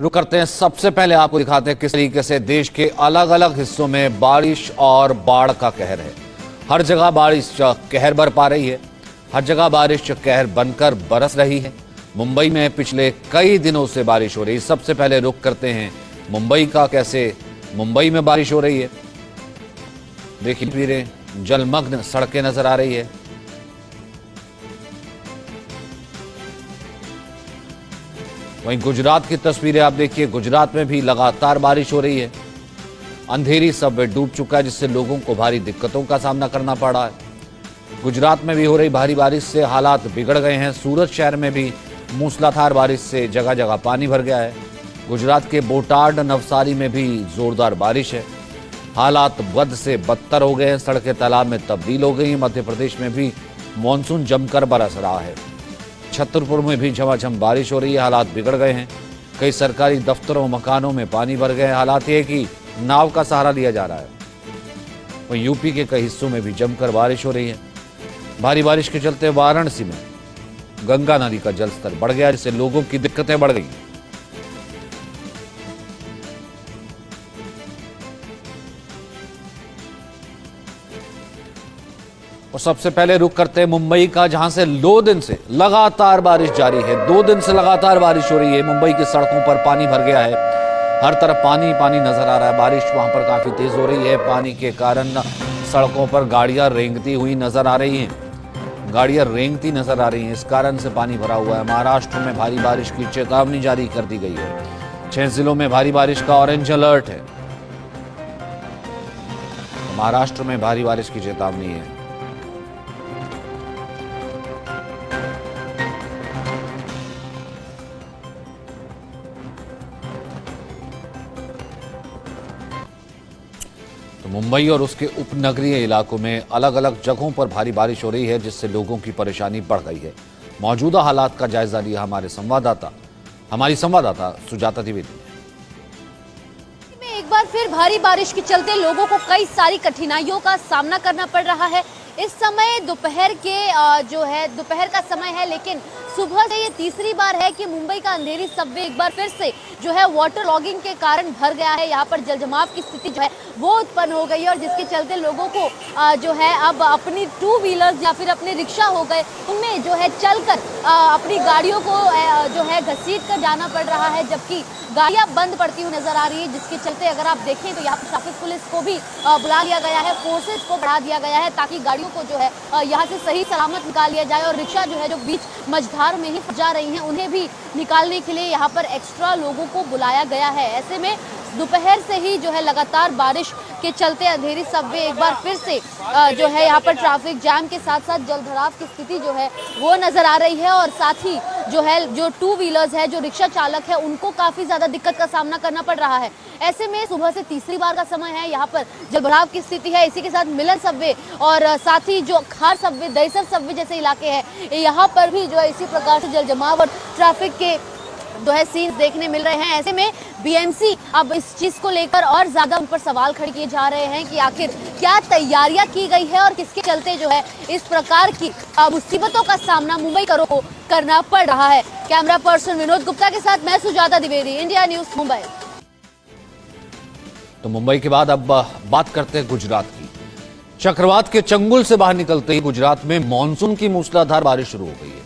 रुक करते हैं। सबसे पहले आपको दिखाते हैं किस तरीके से देश के अलग अलग हिस्सों में बारिश और बाढ़ का कहर है। हर जगह बारिश कहर बर पा रही है, हर जगह बारिश कहर बनकर बरस रही है। मुंबई में पिछले कई दिनों से बारिश हो रही है। सबसे पहले रुक करते हैं मुंबई का, कैसे मुंबई में बारिश हो रही है। देखिए तस्वीरें, जलमग्न सड़कें नजर आ रही है। वहीं गुजरात की तस्वीरें आप देखिए, गुजरात में भी लगातार बारिश हो रही है। अंधेरी सबवे डूब चुका है, जिससे लोगों को भारी दिक्कतों का सामना करना पड़ा है। गुजरात में भी हो रही भारी बारिश से हालात बिगड़ गए हैं। सूरत शहर में भी मूसलाधार बारिश से जगह जगह पानी भर गया है। गुजरात के बोटाड, नवसारी में भी जोरदार बारिश है। हालात बद से बदतर हो गए हैं, सड़कें तालाब में तब्दील हो गई हैं। मध्य प्रदेश में भी मानसून जमकर बरस रहा है। छतरपुर में भी झमाझम बारिश हो रही है, हालात बिगड़ गए हैं। कई सरकारी दफ्तरों मकानों में पानी भर गए हैं। हालात ये कि नाव का सहारा लिया जा रहा है। वहीं यूपी के कई हिस्सों में भी जमकर बारिश हो रही है। भारी बारिश के चलते वाराणसी में गंगा नदी का जलस्तर बढ़ गया, जिससे लोगों की दिक्कतें बढ़ गई। और सबसे पहले रुक करते हैं मुंबई का, जहां से 2 दिन से लगातार बारिश जारी है। 2 दिन से लगातार बारिश हो रही है। मुंबई की सड़कों पर पानी भर गया है, हर तरफ पानी पानी नजर आ रहा है। बारिश वहां पर काफी तेज हो रही है। पानी के कारण सड़कों पर गाड़ियां रेंगती हुई नजर आ रही हैं। गाड़ियां रेंगती नजर आ रही हैं, इस कारण से पानी भरा हुआ है। महाराष्ट्र में भारी बारिश की चेतावनी जारी कर दी गई है। 6 जिलों में भारी बारिश का ऑरेंज अलर्ट है। महाराष्ट्र में भारी बारिश की चेतावनी है। तो मुंबई और उसके उपनगरीय इलाकों में अलग अलग जगहों पर भारी बारिश हो रही है, जिससे लोगों की परेशानी बढ़ गई है। मौजूदा हालात का जायजा लिया हमारी संवाददाता सुजाता द्विवेदी ने। एक बार फिर भारी बारिश के चलते लोगों को कई सारी कठिनाइयों का सामना करना पड़ रहा है। इस समय दोपहर का समय है, लेकिन सुबह से ये तीसरी बार है कि मुंबई का अंधेरी सबवे एक बार फिर से जो है वाटर लॉगिंग के कारण भर गया है। यहाँ पर जलजमाव की स्थिति जो है वो उत्पन्न हो गई है, और जिसके चलते लोगों को जो है अब अपनी 2 व्हीलर्स या फिर अपने रिक्शा हो गए, उनमें जो है चलकर अपनी गाड़ियों को जो है घसीट कर जाना पड़ रहा है, जबकि गाड़ियां बंद पड़ती हुई नजर आ रही है। जिसके चलते अगर आप देखें तो यहाँ पर ट्रैफिक पुलिस को भी बुला लिया गया है, फोर्सेज को बढ़ा दिया गया है, ताकि गाड़ियों को जो है यहाँ से सही सलामत निकाल लिया जाए। और रिक्शा जो है जो बीच मझधार में ही फंस जा रही हैं, उन्हें भी निकालने के लिए यहाँ पर एक्स्ट्रा लोगों को बुलाया गया है। ऐसे में दोपहर से ही जो है लगातार बारिश के चलते अंधेरी सबवे एक बार फिर से जो है यहाँ पर ट्रैफिक जाम के साथ साथ जलभराव की स्थिति जो है वो नजर आ रही है। और साथ ही जो 2 व्हीलर्स है, जो रिक्शा चालक है, उनको काफी ज्यादा दिक्कत का सामना करना पड़ रहा है। ऐसे में सुबह से तीसरी बार का समय है, यहाँ पर जलभराव की स्थिति है। इसी के साथ मिलन सबवे और साथ ही जो खार सबवे, दहीसर सबवे जैसे इलाके हैं, यहाँ पर भी जो है इसी प्रकार से जल जमाव और ट्रैफिक के जो है सीन देखने मिल रहे हैं। ऐसे में बीएमसी अब इस चीज को लेकर और ज्यादा उन पर सवाल खड़े किए जा रहे हैं कि आखिर क्या तैयारियां की गई है और किसके चलते जो है इस प्रकार की मुसीबतों का सामना मुंबई करों को करना पड़ रहा है। कैमरा पर्सन विनोद गुप्ता के साथ मैं सुजाता द्विवेदी, इंडिया न्यूज मुंबई। तो मुंबई के बाद अब बात करते हैं गुजरात की। चक्रवात के चंगुल से बाहर निकलते ही गुजरात में मानसून की मूसलाधार बारिश शुरू हो गई है।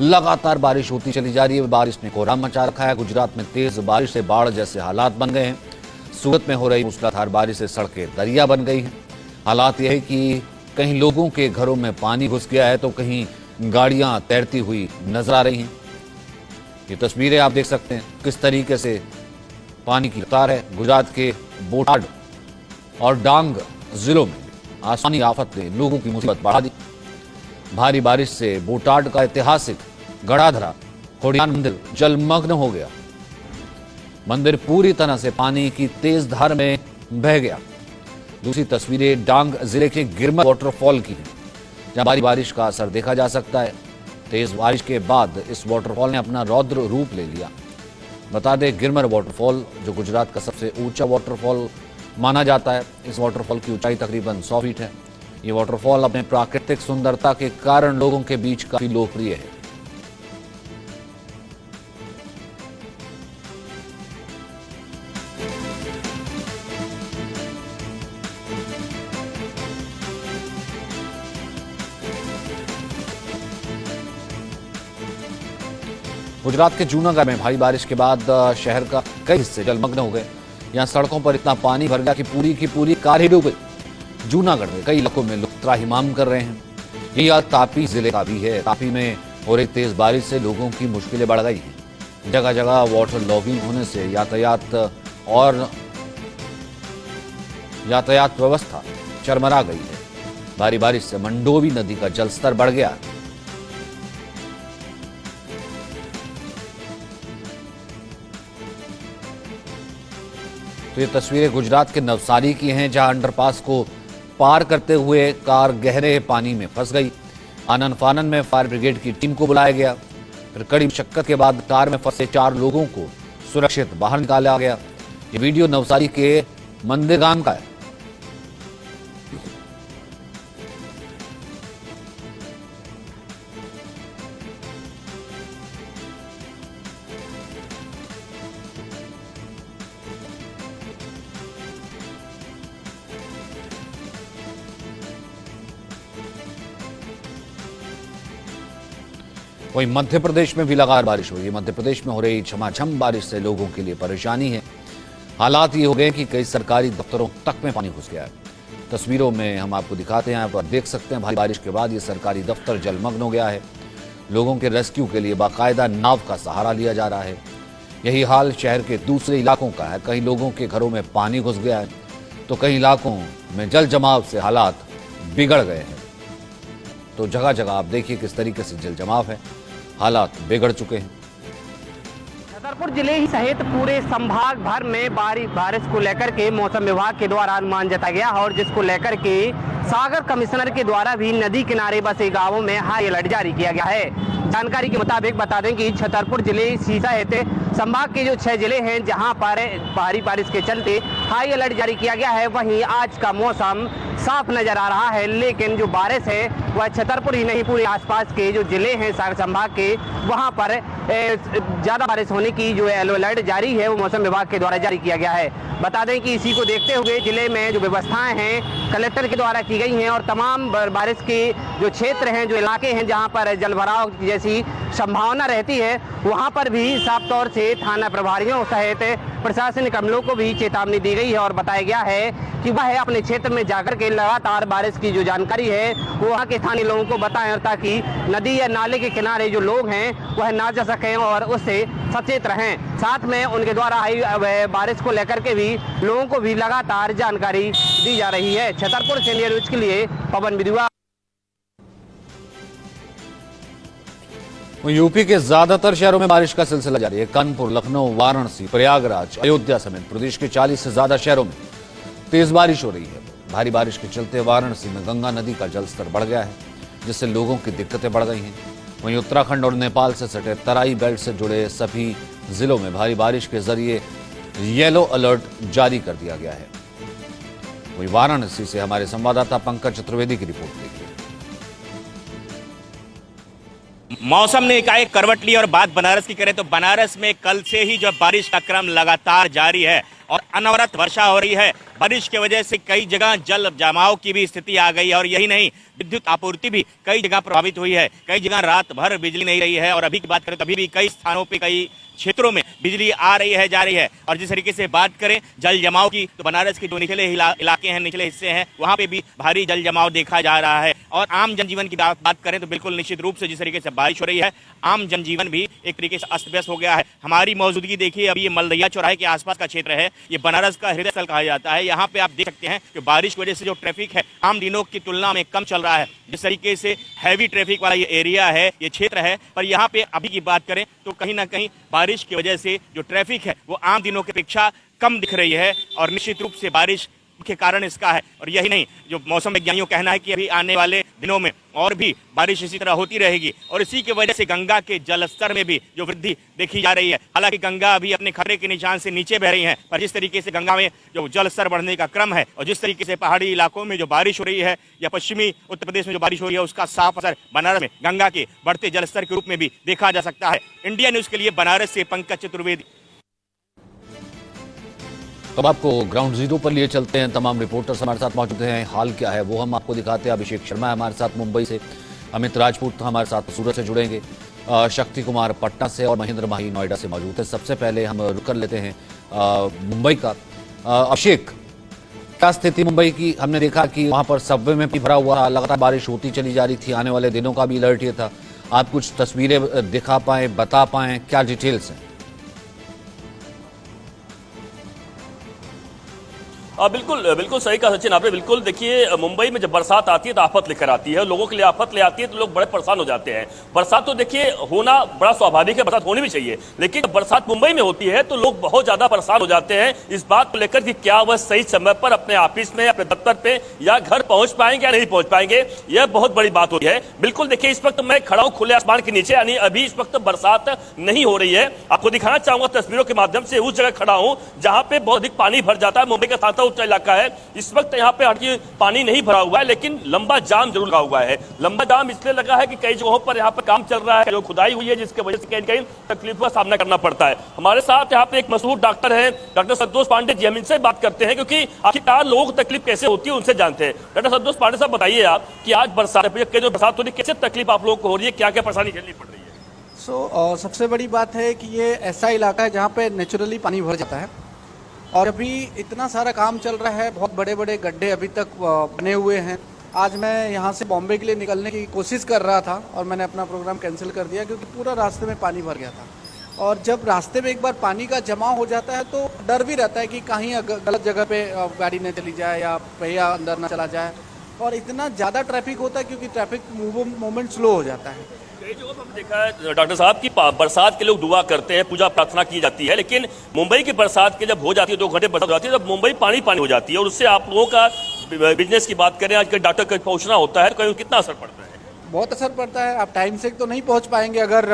लगातार बारिश होती चली जा रही है। बारिश ने कोहराम मचा रखा है। गुजरात में तेज बारिश से बाढ़ जैसे हालात बन गए हैं। सूरत में हो रही मूसलाधार बारिश से सड़कें दरिया बन गई हैं। हालात यह है कि कहीं लोगों के घरों में पानी घुस गया है, तो कहीं गाड़ियां तैरती हुई नजर आ रही हैं। ये तस्वीरें आप देख सकते हैं किस तरीके से पानी की रफ्तार है। गुजरात के बोटाड और डांग जिलों में आसमानी आफत ने लोगों की मुसीबत बढ़ा दी। भारी बारिश से बोटाड का ऐतिहासिक गड़ाधरा खोडियान मंदिर जलमग्न हो गया। मंदिर पूरी तरह से पानी की तेज धार में बह गया। दूसरी तस्वीरें डांग जिले के गिरमर वाटरफॉल की हैं, जहां भारी बारिश का असर देखा जा सकता है। तेज बारिश के बाद इस वाटरफॉल ने अपना रौद्र रूप ले लिया। बता दें, गिरमर वाटरफॉल जो गुजरात का सबसे ऊंचा वाटरफॉल माना जाता है। इस वाटरफॉल की ऊंचाई तकरीबन 100 फीट है। ये वाटरफॉल अपने प्राकृतिक सुंदरता के कारण लोगों के बीच काफी लोकप्रिय है। गुजरात के जूनागढ़ में भारी बारिश के बाद शहर का कई हिस्से जलमग्न हो गए। यहां सड़कों पर इतना पानी भर गया कि पूरी की पूरी कार ही डूब गई। जूनागढ़ में कई इलाकों में लोग त्राहिमाम कर रहे हैं। ये याद तापी जिले का भी है। तापी में हो रही तेज बारिश से लोगों की मुश्किलें बढ़ गई हैं। जगह जगह वाटर लॉगिंग होने से यातायात व्यवस्था चरमरा गई है। भारी बारिश से मंडोवी नदी का जलस्तर बढ़ गया। तो ये तस्वीरें गुजरात के नवसारी की हैं, जहां अंडरपास को पार करते हुए कार गहरे पानी में फंस गई। आनन फानन में फायर ब्रिगेड की टीम को बुलाया गया। फिर कड़ी मशक्कत के बाद कार में फंसे 4 लोगों को सुरक्षित बाहर निकाला गया। ये वीडियो नवसारी के मंदिर गांव का है। वहीं मध्य प्रदेश में भी लगातार बारिश हुई है। मध्य प्रदेश में हो रही झमाझम बारिश से लोगों के लिए परेशानी है। हालात ये हो गए कि कई सरकारी दफ्तरों तक में पानी घुस गया है। तस्वीरों में हम आपको दिखाते हैं, यहाँ पर देख सकते हैं भारी बारिश के बाद ये सरकारी दफ्तर जलमग्न हो गया है। लोगों के रेस्क्यू के लिए बाकायदा नाव का सहारा लिया जा रहा है। यही हाल शहर के दूसरे इलाकों का है। कई लोगों के घरों में पानी घुस गया है तो कई इलाकों में जल जमाव से हालात बिगड़ गए हैं। तो जगह जगह आप देखिए किस तरीके से जल जमाव है, हालात बिगड़ चुके हैं। छतरपुर जिले ही सहित पूरे संभाग भर में बारिश को लेकर के मौसम विभाग के द्वारा अनुमान जताया गया और जिसको लेकर के सागर कमिश्नर के द्वारा भी नदी किनारे बसे गांवों में हाई अलर्ट जारी किया गया है। जानकारी के मुताबिक बता दें कि छतरपुर जिले सहित संभाग के जो 6 जिले हैं जहां पर भारी बारिश के चलते हाई अलर्ट जारी किया गया है। वहीं आज का मौसम साफ नजर आ रहा है, लेकिन जो बारिश है वह छतरपुर ही नहीं पूरे आसपास के जो जिले हैं सागर संभाग के वहां पर ज्यादा बारिश होने की जो येलो अलर्ट जारी है वो मौसम विभाग के द्वारा जारी किया गया है। बता दें कि इसी को देखते हुए जिले में जो व्यवस्थाएं हैं कलेक्टर के द्वारा की गई हैं और तमाम बारिश के जो क्षेत्र हैं, जो इलाके हैं जहां पर जलभराव जैसी संभावना रहती है वहां पर भी साफ तौर से थाना प्रभारियों सहित प्रशासनिक अमलों को भी चेतावनी दी गई है और बताया गया है कि वह अपने क्षेत्र में जाकर के लगातार बारिश की जो जानकारी है वो वहाँ के स्थानीय लोगों को बताएं और ताकि नदी या नाले के किनारे जो लोग हैं वह ना जा सकें और उससे सचेत रहें। साथ में उनके द्वारा बारिश को लेकर के भी लोगों को भी लगातार जानकारी दी जा रही है। छतरपुर से इंडिया न्यूज के लिए पवन विद्वा। यूपी के ज्यादातर शहरों में बारिश का सिलसिला जारी है। कानपुर, लखनऊ, वाराणसी, प्रयागराज, अयोध्या समेत प्रदेश के 40 से ज्यादा शहरों में तेज बारिश हो रही है। भारी बारिश के चलते वाराणसी में गंगा नदी का जलस्तर बढ़ गया है, जिससे लोगों की दिक्कतें बढ़ गई हैं। वहीं उत्तराखंड और नेपाल से सटे तराई बेल्ट से जुड़े सभी जिलों में भारी बारिश के जरिए येलो अलर्ट जारी कर दिया गया है। वहीं वाराणसी से हमारे संवाददाता पंकज चतुर्वेदी की रिपोर्ट देखिए। मौसम ने एकाएक करवट ली और बात बनारस की करें तो बनारस में कल से ही जो बारिश का क्रम लगातार जारी है और अनवरत वर्षा हो रही है। बारिश की वजह से कई जगह जल जमाव की भी स्थिति आ गई है और यही नहीं, विद्युत आपूर्ति भी कई जगह प्रभावित हुई है। कई जगह रात भर बिजली नहीं रही है और अभी की बात करें तो अभी भी कई स्थानों पे कई क्षेत्रों में बिजली आ रही है, जा रही है। और जिस तरीके से बात करें जल जमाव की तो बनारस के जो निचले इलाके हैं, निचले हिस्से हैं, वहां पे भी भारी जल जमाव देखा जा रहा है। और आम जनजीवन की बात करें तो बिल्कुल निश्चित रूप से जिस तरीके से बारिश हो रही है आम जनजीवन भी एक तरीके से अस्त व्यस्त हो गया है। हमारी मौजूदगी देखिए, अभी ये मलदैया चौराहे के आसपास का क्षेत्र है, ये बनारस का हृदय स्थल कहा जाता है। यहाँ पे आप देख सकते हैं कि बारिश की वजह से जो ट्रैफिक है आम दिनों की तुलना में कम चल रहा है। जिस तरीके से हैवी ट्रैफिक वाला ये एरिया है, ये क्षेत्र है, पर यहाँ पे अभी की बात करें तो कहीं ना कहीं बारिश की वजह से जो ट्रैफिक है वो आम दिनों की अपेक्षा कम दिख रही है और निश्चित रूप से बारिश के कारण इसका है। और यही नहीं, जो मौसम विज्ञानियों का कहना है कि अभी आने वाले दिनों में और भी बारिश इसी तरह होती रहेगी और इसी की वजह से गंगा के जलस्तर में भी जो वृद्धि देखी जा रही है। हालांकि गंगा अभी अपने खतरे के निशान से नीचे बह रही है, पर जिस तरीके से गंगा में जो जलस्तर बढ़ने का क्रम है और जिस तरीके से पहाड़ी इलाकों में जो बारिश हो रही है या पश्चिमी उत्तर प्रदेश में जो बारिश हो रही है उसका साफ असर बनारस में गंगा के बढ़ते जलस्तर के रूप में भी देखा जा सकता है। इंडिया न्यूज के लिए बनारस से पंकज चतुर्वेदी। तो अब आपको ग्राउंड जीरो पर लिए चलते हैं। तमाम रिपोर्टर्स हमारे साथ मौजूद हैं। हाल क्या है वो हम आपको दिखाते हैं। अभिषेक शर्मा है हमारे साथ मुंबई से, अमित राजपूत हमारे साथ सूरत से जुड़ेंगे, शक्ति कुमार पटना से और महेंद्र माही नोएडा से मौजूद है। सबसे पहले हम रुक कर लेते हैं मुंबई का। अभिषेक, क्या स्थिति मुंबई की? हमने देखा कि वहां पर सबवे में भी भरा हुआ, लगातार बारिश होती चली जा रही थी, आने वाले दिनों का भी अलर्ट ये था। आप कुछ तस्वीरें दिखा पाए, बता पाए, क्या डिटेल्स हैं? बिल्कुल बिल्कुल सही कहा सचिन आपने। बिल्कुल देखिए, मुंबई में जब बरसात आती है तो आफत लेकर आती है, लोगों के लिए आफत ले आती है, तो लोग बड़े परेशान हो जाते हैं। बरसात तो देखिए होना बड़ा स्वाभाविक है, बरसात होनी भी चाहिए, लेकिन जब बरसात मुंबई में होती है तो लोग बहुत ज्यादा परेशान हो जाते हैं इस बात को लेकर कि क्या वह सही समय पर अपने ऑफिस में, अपने दफ्तर पे या घर पहुंच पाएंगे या नहीं पहुंच पाएंगे। यह बहुत बड़ी बात होती है। बिल्कुल देखिए, इस वक्त मैं खड़ा हूं खुले आसमान के नीचे, यानी अभी इस वक्त बरसात नहीं हो रही है। आपको दिखाना चाहूंगा तस्वीरों के माध्यम से, उस जगह खड़ा हूं जहां पे बहुत अधिक पानी भर जाता है। मुंबई का साता ऊंचा इलाका है। इस वक्त यहाँ पे हल्की पानी नहीं भरा हुआ है, लेकिन लंबा जाम जरूर लगा हुआ है। लंबा जाम इसलिए लगा है कि कई जगहों पर यहाँ पर काम चल रहा है, जो खुदाई हुई है, जिसकी वजह से कहीं कहीं तकलीफ का सामना करना पड़ता है। हमारे साथ यहाँ पे एक मशहूर डॉक्टर है, डॉक्टर संतोष पांडे जी, हम इनसे बात करते हैं क्योंकि आखिरकार लोगों को तकलीफ कैसे होती है उनसे जानते हैं। डॉक्टर संतोष पांडे साहब, बताइए आप कि आज बरसात हो रही, कैसे तकलीफ आप लोगों को हो रही है, क्या क्या परेशानी झेलनी पड़ रही है? सबसे बड़ी बात है कि ये ऐसा इलाका है जहाँ पे नेचुरली पानी भर जाता है और अभी इतना सारा काम चल रहा है, बहुत बड़े बड़े गड्ढे अभी तक बने हुए हैं। आज मैं यहाँ से बॉम्बे के लिए निकलने की कोशिश कर रहा था और मैंने अपना प्रोग्राम कैंसिल कर दिया क्योंकि पूरा रास्ते में पानी भर गया था। और जब रास्ते में एक बार पानी का जमाव हो जाता है तो डर भी रहता है कि कहीं गलत जगह पे गाड़ी न चली जाए या पहिया अंदर न चला जाए, और इतना ज़्यादा ट्रैफिक होता है क्योंकि ट्रैफिक मूवमेंट स्लो हो जाता है। कई जगहों पर हमने देखा है डॉक्टर साहब की बरसात के लोग दुआ करते हैं, पूजा प्रार्थना की जाती है, लेकिन मुंबई की बरसात के जब हो जाती है, 2 घंटे बरसात हो जाती है, तब मुंबई पानी पानी हो जाती है और उससे आप लोगों का बिजनेस की बात करें, आजकल डॉक्टर तक पहुंचना होता है, कहीं कितना असर पड़ता है? बहुत असर पड़ता है। आप टाइम से तो नहीं पहुंच पाएंगे अगर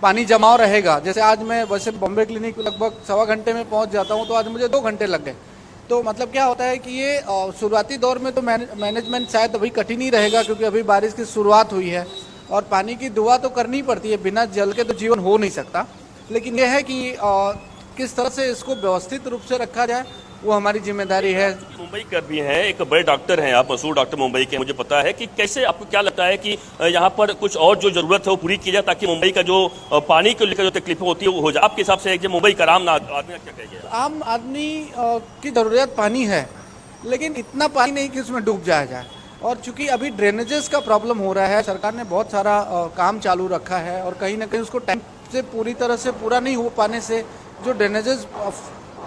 पानी जमाव रहेगा। जैसे आज मैं वैसे बॉम्बे क्लिनिक लगभग 1.25 घंटे में पहुंच जाता हूं, तो आज मुझे 2 घंटे लग गए। तो मतलब क्या होता है कि ये शुरुआती दौर में तो मैनेजमेंट शायद अभी कठिन ही रहेगा क्योंकि अभी बारिश की शुरुआत हुई है और पानी की दुआ तो करनी पड़ती है, बिना जल के तो जीवन हो नहीं सकता। लेकिन यह है कि किस तरह से इसको व्यवस्थित रूप से रखा जाए वो हमारी जिम्मेदारी है। मुंबई कर भी हैं, एक बड़े डॉक्टर हैं आप, मशहूर डॉक्टर मुंबई के, मुझे पता है कि कैसे आपको क्या लगता है कि यहाँ पर कुछ और जो जरूरत है वो पूरी की जाए ताकि मुंबई का जो पानी को लेकर जो तकलीफें होती है वो हो जाए। आपके हिसाब से जो मुंबई का आम आदमी क्या कहेंगे? आम आदमी की जरूरत पानी है, लेकिन इतना पानी नहीं कि उसमें डूब जाया जाए। और चूंकि अभी ड्रेनेजेस का प्रॉब्लम हो रहा है, सरकार ने बहुत सारा काम चालू रखा है और कहीं ना कहीं उसको टाइम से पूरी तरह से पूरा नहीं हो पाने से जो ड्रेनेजेस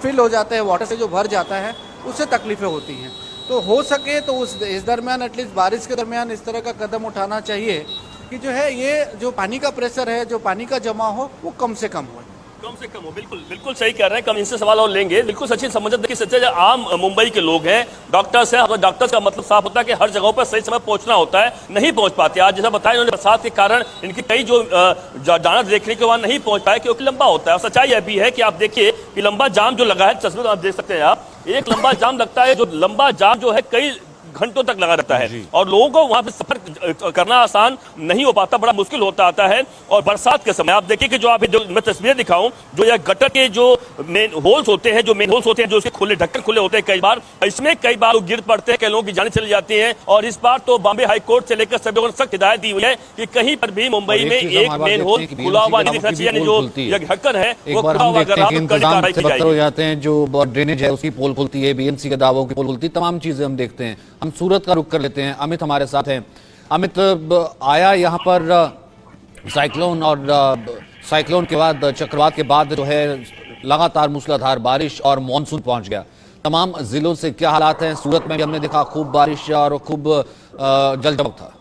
फिल हो जाते हैं, वाटर से जो भर जाता है, उससे तकलीफें होती हैं। तो हो सके तो इस दरमियान एटलीस्ट बारिश के दरमियान इस तरह का कदम उठाना चाहिए कि जो है ये जो पानी का प्रेशर है, जो पानी का जमा हो, वो कम से कम हो। बिल्कुल बिल्कुल सही कह रहे हैं। कम इनसे सवाल और लेंगे। बिल्कुल सचिन समझ देखिए, सच्चे आम मुंबई के लोग हैं, डॉक्टर्स हैं, डॉक्टर्स का मतलब साफ होता है कि हर जगहों पर सही समय पहुंचना होता है, नहीं पहुंच पाते। आज जैसा बताया इन्होंने, बरसात के कारण इनकी कई जो जाना देखने के वहां नहीं पहुंच पाए क्योंकि लंबा होता है। और सच्चाई यह भी है कि आप देखिए कि लंबा जाम जो लगा है, तस्वीर आप देख सकते हैं, आप एक लंबा जाम लगता है, जो लंबा जाम जो है कई घंटों तक लगा रहता है और लोगों को वहां पे सफर करना आसान नहीं हो पाता, बड़ा मुश्किल होता आता है। और बरसात के समय आप देखिए कि जो आप मैं तस्वीरें दिखाऊं, जो यह गटर के जो मेन होल्स होते हैं, जो उसके खुले ढक्कन खुले होते हैं, कई बार इसमें कई बार लोग गिर पड़ते हैं, कई लोगों की जानें चली जाती हैं। और इस बार तो बॉम्बे हाई कोर्ट से लेकर सभी लोगों ने सख्त हिदायत दी हुई है कि कहीं पर भी मुंबई में एक मेन होल खुला हुआ नहीं दिखना चाहिए, जो यह ढक्कन है वो खुला हुआ हो जाते हैं, जो ड्रेनेज है उसकी पोल खुलती है, बीएमसी के दावों की पोल खुलती है, तमाम चीजें हम देखते हैं। हम सूरत का रुख कर लेते हैं, अमित हमारे साथ हैं। अमित, आया यहाँ पर साइक्लोन और साइक्लोन के बाद, चक्रवात के बाद जो है लगातार मूसलाधार बारिश और मानसून पहुंच गया। तमाम जिलों से क्या हालात हैं? सूरत में भी हमने देखा खूब बारिश और खूब जलजमाव था।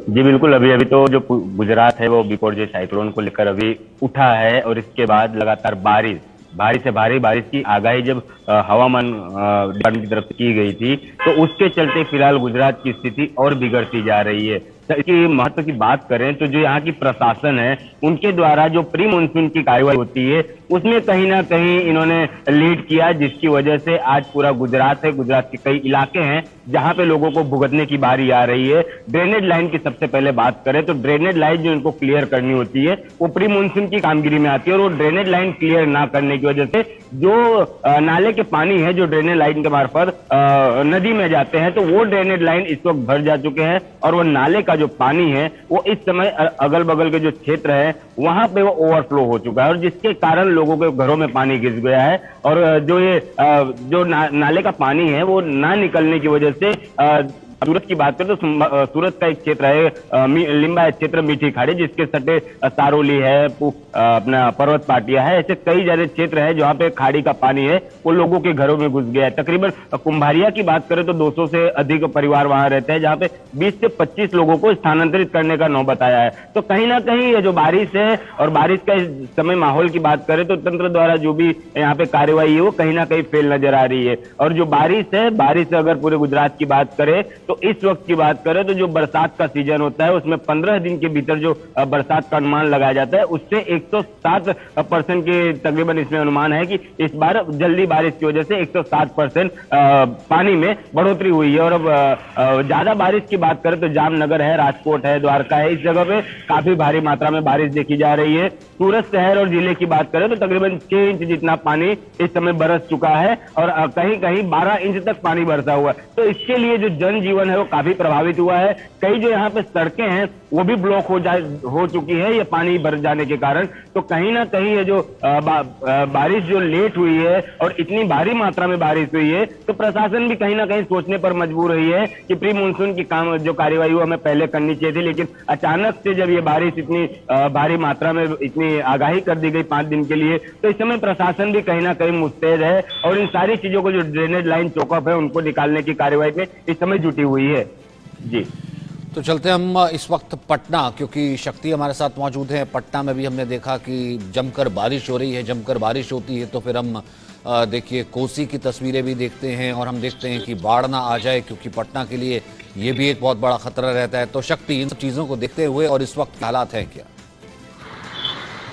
जी बिल्कुल, अभी तो जो गुजरात है वो बिपोर जो साइक्लोन को लेकर अभी उठा है और इसके बाद लगातार भारी से भारी बारिश की आगाही जब हवामान डिपार्टमेंट की तरफ से की गई थी, तो उसके चलते फिलहाल गुजरात की स्थिति और बिगड़ती जा रही है। तो इसकी महत्व की बात करें तो जो यहाँ की प्रशासन है, उनके द्वारा जो प्री मानसून की कार्रवाई होती है उसमें कहीं ना कहीं इन्होंने लीड किया, जिसकी वजह से आज पूरा गुजरात है, गुजरात के कई इलाके हैं जहां पे लोगों को भुगतने की बारी आ रही है। ड्रेनेज लाइन की सबसे पहले बात करें तो ड्रेनेज लाइन जो इनको क्लियर करनी होती है वो प्री मानसून की कामगिरी में आती है, और वो ड्रेनेज लाइन क्लियर ना करने की वजह से जो नाले के पानी है जो ड्रेनेज लाइन के मार्फत नदी में जाते हैं, तो वो ड्रेनेज लाइन इस वक्त भर जा चुके हैं, और वो नाले का जो पानी है वो इस समय अगल बगल के जो क्षेत्र है वहां पे वो ओवरफ्लो हो चुका है, और जिसके कारण लोगों के घरों में पानी घुस गया है। और जो ये जो नाले का पानी है वो ना निकलने की वजह से सूरत की बात करें तो सूरत का एक क्षेत्र है लिम्बायत क्षेत्र, मीठी खाड़ी, जिसके सटे सारोली है, अपना पर्वत पाटिया है, ऐसे कई सारे क्षेत्र है जहाँ पे खाड़ी का पानी है वो लोगों के घरों में घुस गया है। तकरीबन कुंभारिया की बात करें तो 200 से अधिक परिवार वहां रहते हैं, जहाँ पे 20 से 25 लोगों को स्थानांतरित करने का नौबत आया है। तो कहीं ना कहीं ये जो बारिश है और बारिश का इस समय माहौल की बात करें तो तंत्र द्वारा जो भी यहाँ पे कार्यवाही है वो कहीं ना कहीं फेल नजर आ रही है। और जो बारिश है, बारिश अगर पूरे गुजरात की बात करें तो इस वक्त की बात करें तो जो बरसात का सीजन होता है उसमें 15 दिन के भीतर जो बरसात का अनुमान लगाया जाता है उससे 107% के तकरीबन इसमें अनुमान है कि इस बार जल्दी बारिश की वजह से 107% पानी में बढ़ोतरी हुई है। और अब ज्यादा बारिश की बात करें तो जामनगर है, राजकोट है, द्वारका है, इस जगह पे काफी भारी मात्रा में बारिश देखी जा रही है। सूरत शहर और जिले की बात करें तो तकरीबन 6 इंच जितना पानी इस समय बरस चुका है, और कहीं कहीं 12 इंच तक पानी बरसा हुआ है। तो इसके लिए जो जनजीवन है वो काफी प्रभावित हुआ है। कई जो यहाँ पे सड़कें हैं वो भी ब्लॉक हो चुकी है ये पानी भर जाने के कारण। तो कहीं ना कहीं ये जो बारिश जो लेट हुई है और इतनी भारी मात्रा में बारिश हुई है, तो प्रशासन भी कहीं ना कहीं सोचने पर मजबूर रही है कि प्री मानसून की काम जो कार्यवाही वो हमें पहले करनी चाहिए थी, लेकिन अचानक से जब ये बारिश इतनी भारी मात्रा में इतनी आगाही कर दी गई 5 दिन के लिए, तो इस समय प्रशासन भी कहीं ना कहीं मुस्तैद है और इन सारी चीजों को जो ड्रेनेज लाइन चौकअप है उनको निकालने की कार्यवाही में इस समय जुटी हुई है। जी तो चलते हम इस वक्त पटना, क्योंकि शक्ति हमारे साथ मौजूद है। पटना में भी हमने देखा कि जमकर बारिश हो रही है। जमकर बारिश होती है तो फिर हम देखिए कोसी की तस्वीरें भी देखते हैं और हम देखते हैं कि बाढ़ ना आ जाए, क्योंकि पटना के लिए ये भी एक बहुत बड़ा खतरा रहता है। तो शक्ति, इन सब चीज़ों को देखते हुए और इस वक्त हालात हैं क्या?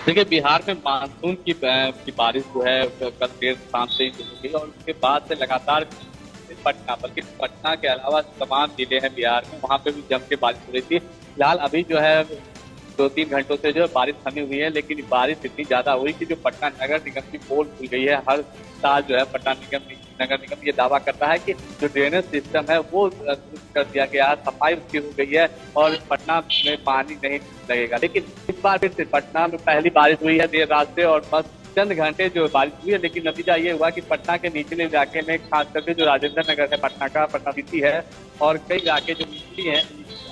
देखिए, बिहार में मानसून की बारिश जो है कल देर शाम से ही शुरू हुई और उसके बाद से लगातार पटना, बल्कि पटना के अलावा तमाम जिले हैं बिहार में, वहाँ पे भी जम के बारिश हो रही थी। फिलहाल अभी जो है 2-3 घंटों से जो बारिश थमी हुई है, लेकिन बारिश इतनी ज्यादा हुई कि जो पटना नगर निगम की पोल खुल गई है। हर साल जो है पटना नगर निगम ये दावा करता है कि जो ड्रेनेज सिस्टम है वो कर दिया गया है, सफाई उसकी हो गई है और पटना में पानी नहीं लगेगा। लेकिन इस बार फिर से पटना में पहली बारिश हुई है देर रात से और बस चंद घंटे जो बारिश हुई है, लेकिन नतीजा ये हुआ कि पटना के निचले इलाके में, खास करके जो राजेंद्र नगर है पटना का, पटना सिटी है और कई इलाके जो निचली हैं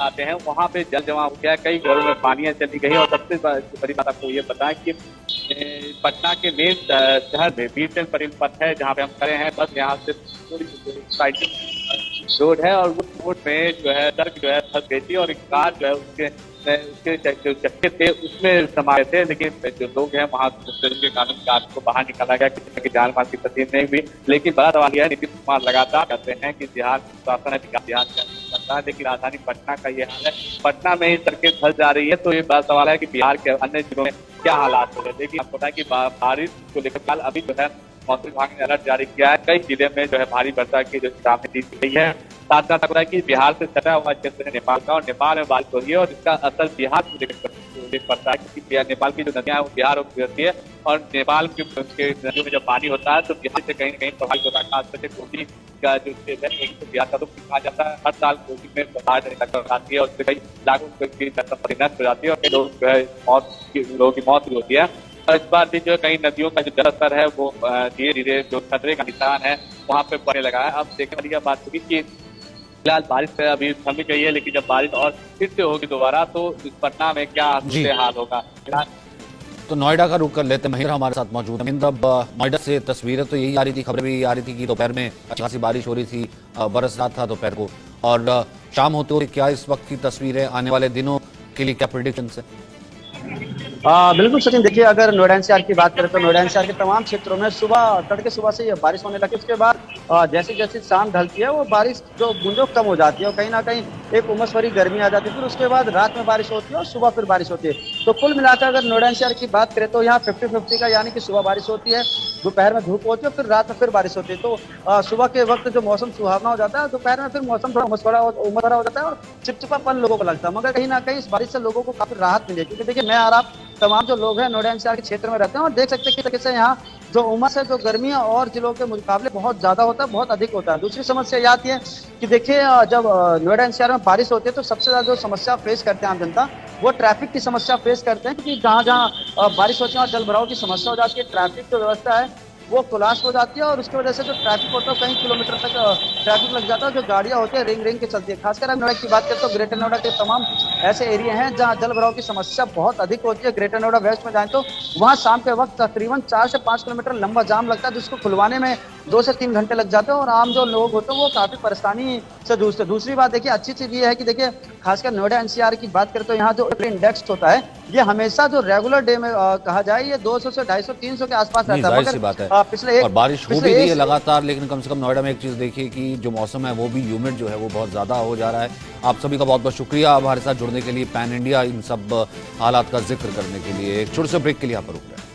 आते हैं वहाँ पे जल जमा हो गया, कई घरों में पानी चली गई। और सबसे बड़ी बात आपको ये बताएं कि पटना के मेन शहर में बीरचंद परिवहन पथ है जहाँ पे हम खड़े हैं, बस यहाँ से थोड़ी साइड रोड है और उस रोड में जो है सड़क जो है फंस गई थी और एक कार जो है उसके जो चक्के थे उसमें समाये थे, लेकिन जो लोग हैं वहाँ के कानून कार को बाहर निकाला गया, किसी की जान माल की तस्वीर नहीं हुई। लेकिन बड़ा सवाल यह है, नीतीश कुमार लगातार कहते हैं कि बिहार शासन है, ध्यान करता है, लेकिन राजधानी पटना का ये हाल है, पटना में ही सड़कें धंस जा रही है। तो ये बड़ा सवाल है कि बिहार के अन्य जिलों में क्या हालात हो रहे हैं। लेकिन आपको पता है कि बारिश को लेकर कल अभी जो है मौसम विभाग ने अलर्ट जारी किया है, कई जिले में जो है भारी वर्षा की जो चेतावनी दी गई है। साथ साथ आपको है कि बिहार से सटा हुआ क्षेत्र है नेपाल का और नेपाल में बारिश हो रही है और इसका असर बिहार को देख पड़ता है, क्योंकि नेपाल की जो नदियां है वो बिहार में गुजरती है और नेपाल के नदियों में जब पानी होता है तो बिहार से कहीं न कहीं प्रभावित होता है। खास करके कोसी का जो क्षेत्र है तो बिहार का तो कहा जाता है, हर साल कोसी में बाढ़ आती है और उससे कई लाखों की संपत्ति नष्ट हो जाती है और कई लोगों की मौत भी होती है। और इस बार भी जो कई नदियों का जो जलस्तर है वो धीरे धीरे जो खतरे का निशान है वहाँ पे बढ़ने लगा है। अब देखने वाली बात होगी कि फिलहाल बारिश अभी थमी गई है, लेकिन जब बारिश और फिर से होगी दोबारा तो इस पटना में क्या हाल होगा। तो नोएडा का रुख कर लेते, महेंद्र हमारे साथ मौजूद है। महेंद्र, अब नोएडा से तस्वीरें तो यही आ रही थी, खबरें भी आ रही थी कि दोपहर में अच्छी खासी बारिश हो रही थी, बरस रहा था दोपहर को, और शाम होते हुए क्या इस वक्त की तस्वीरें, आने वाले दिनों के लिए क्या प्रेडिक्शंस है? बिल्कुल सचिन, देखिए अगर नोएडा एनसीआर की बात करें तो नोएडा एनसीआर के तमाम क्षेत्रों में तड़के सुबह से ये बारिश होने लगी। उसके बाद जैसे जैसे शाम ढलती है वो बारिश जो बूंदों कम हो जाती है और कहीं ना कहीं एक उमस भरी गर्मी आ जाती है। फिर उसके बाद रात में बारिश होती है और सुबह फिर बारिश होती है। तो कुल मिलाकर अगर नोएडा एनसीआर की बात करें तो यहाँ 50-50 का, यानी कि सुबह बारिश होती है, दोपहर में धूप होती है, फिर रात में फिर बारिश होती है। तो सुबह के वक्त जो मौसम सुहावना हो जाता है, दोपहर में फिर मौसम थोड़ा उमस भरा हो जाता है और चिपचिपापन लोगों को लगता है। मगर कहीं ना कहीं इस बारिश से लोगों को काफी राहत मिली, क्योंकि देखिए मैं और आप तमाम जो लोग हैं नोएडा एनसीआर के क्षेत्र में रहते हैं और देख सकते हैं कि कैसे यहाँ जो उमस है, जो गर्मी है और जिलों के मुकाबले बहुत ज्यादा होता है, बहुत अधिक होता है। दूसरी समस्या ये आती है कि देखिए जब नोएडा एनसीआर में बारिश होती है तो सबसे ज्यादा जो समस्या फेस करते हैं आम जनता, वो ट्रैफिक की समस्या फेस करते हैं, क्योंकि जहाँ जहाँ बारिश होती है और जल भराव की समस्या हो जाती है, ट्रैफिक की व्यवस्था है वो कोलाश हो जाती है और उसकी वजह से जो ट्रैफिक होता है कई किलोमीटर तक ट्रैफिक लग जाता है। जो गाड़ियां होती है रिंग के चलती है। खासकर हम नोएडा की बात करें तो ग्रेटर नोएडा के तमाम ऐसे एरिया हैं जहां जल भराव की समस्या बहुत अधिक होती है। ग्रेटर नोएडा वेस्ट में जाए तो वहां शाम के वक्त तकरीबन 4 से 5 किलोमीटर लंबा जाम लगता है, जिसको खुलवाने में 2 से 3 घंटे लग जाते हैं और आम जो लोग होते हैं वो काफी परेशानी से जूझते हैं। दूसरी बात देखिए अच्छी चीज ये है कि देखिए खासकर नोएडा एनसीआर की बात करें तो यहाँ जो इंडेक्स होता है ये हमेशा जो रेगुलर डे में कहा जाए ये 200 से 250-300 के आसपास रहता है। जाहिर सी बात है, पिछले और बारिश हो भी रही है लगातार, लेकिन कम से कम नोएडा में एक चीज देखिए कि जो मौसम है वो भी ह्यूमिड जो है वो बहुत ज्यादा हो जा रहा है। आप सभी का बहुत बहुत शुक्रिया हमारे साथ जुड़ने के लिए, पैन इंडिया इन सब हालात का जिक्र करने के लिए। एक छोटे से ब्रेक के लिए यहाँ पर रुक रहे हैं।